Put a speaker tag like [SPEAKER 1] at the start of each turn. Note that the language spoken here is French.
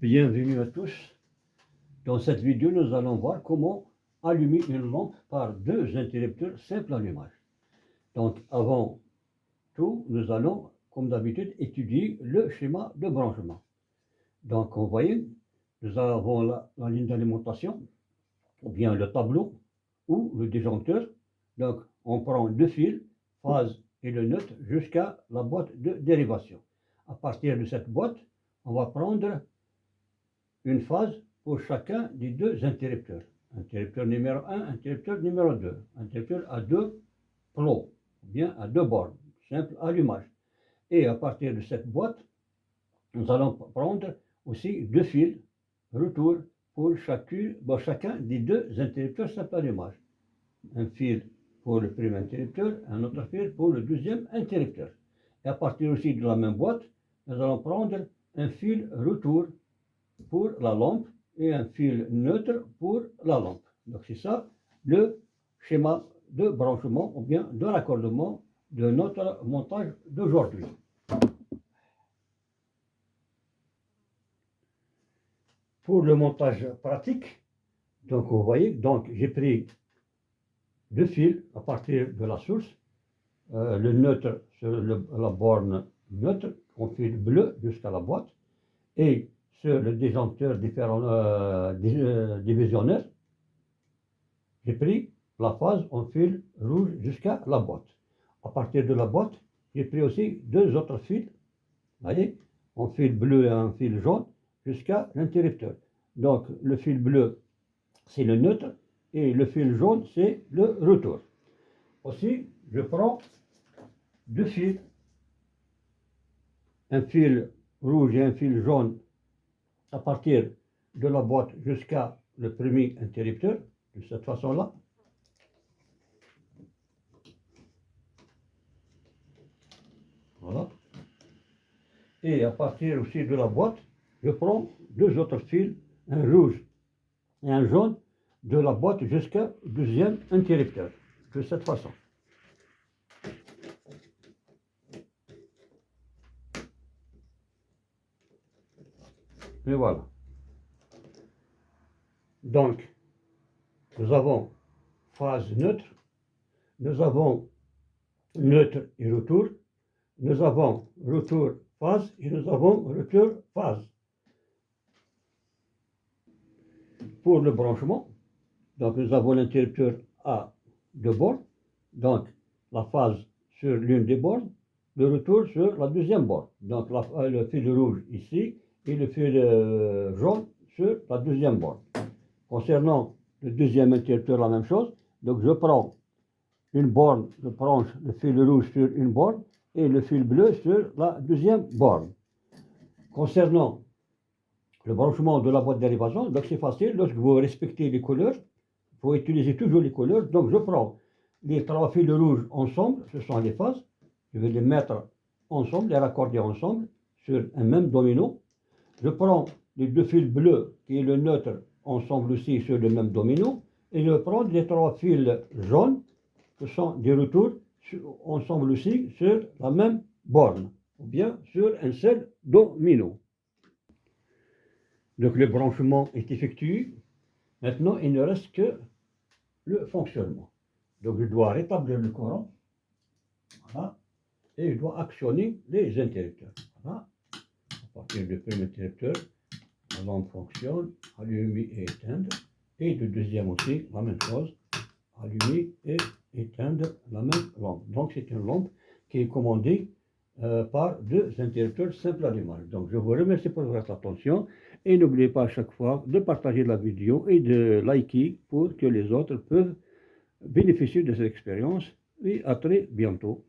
[SPEAKER 1] Bienvenue à tous. Dans cette vidéo, nous allons voir comment allumer une lampe par deux interrupteurs simple allumage. Donc, avant tout, nous allons, comme d'habitude, étudier le schéma de branchement. Donc, vous voyez, nous avons la ligne d'alimentation, ou bien le tableau, ou le disjoncteur. Donc, on prend deux fils, phase et le neutre, jusqu'à la boîte de dérivation. À partir de cette boîte, on va prendre une phase pour chacun des deux interrupteurs. Interrupteur numéro 1, interrupteur numéro 2. Interrupteur à deux plots, ou bien à deux bornes, simple allumage. Et à partir de cette boîte, nous allons prendre aussi deux fils retour pour chacun des deux interrupteurs simple allumage. Un fil pour le premier interrupteur, un autre fil pour le deuxième interrupteur. Et à partir aussi de la même boîte, nous allons prendre un fil retour pour la lampe et un fil neutre pour la lampe. Donc c'est ça le schéma de branchement ou bien de raccordement de notre montage d'aujourd'hui. Pour le montage pratique, donc vous voyez, donc j'ai pris deux fils à partir de la source, le neutre sur la borne neutre, en fil bleu jusqu'à la boîte, et sur le disjoncteur divisionnaire, j'ai pris la phase en fil rouge jusqu'à la boîte. À partir de la boîte, j'ai pris aussi deux autres fils, voyez, en fil bleu et un fil jaune, jusqu'à l'interrupteur. Donc le fil bleu, c'est le neutre, et le fil jaune, c'est le retour. Aussi, je prends deux fils, un fil rouge et un fil jaune, à partir de la boîte jusqu'à le premier interrupteur, de cette façon-là. Voilà. Et à partir aussi de la boîte, je prends deux autres fils, un rouge et un jaune, de la boîte jusqu'au deuxième interrupteur, de cette façon. Et voilà. Donc, nous avons phase neutre, nous avons neutre et retour, nous avons retour phase et nous avons retour phase. Pour le branchement, donc nous avons l'interrupteur à deux bornes, donc la phase sur l'une des bornes, le retour sur la deuxième borne. Donc le fil rouge ici et le fil jaune sur la deuxième borne. Concernant le deuxième interrupteur, la même chose. Donc je prends une borne, je branche le fil rouge sur une borne et le fil bleu sur la deuxième borne. Concernant le branchement de la boîte de dérivation, donc c'est facile, lorsque vous respectez les couleurs, il faut utiliser toujours les couleurs. Donc je prends les trois fils rouges ensemble, ce sont les phases, je vais les mettre ensemble, les raccorder ensemble sur un même domino. Je prends les deux fils bleus, qui est le neutre, ensemble aussi sur le même domino, et je prends les trois fils jaunes, qui sont des retours, ensemble aussi sur la même borne, ou bien sur un seul domino. Donc le branchement est effectué. Maintenant, il ne reste que le fonctionnement. Donc je dois rétablir le courant, voilà, et je dois actionner les interrupteurs. Voilà. À partir du premier interrupteur, la lampe fonctionne, allumer et éteindre. Et le deuxième aussi, la même chose, allumer et éteindre la même lampe. Donc c'est une lampe qui est commandée par deux interrupteurs simples allumage. Donc je vous remercie pour votre attention et n'oubliez pas à chaque fois de partager la vidéo et de liker pour que les autres peuvent bénéficier de cette expérience. Et à très bientôt.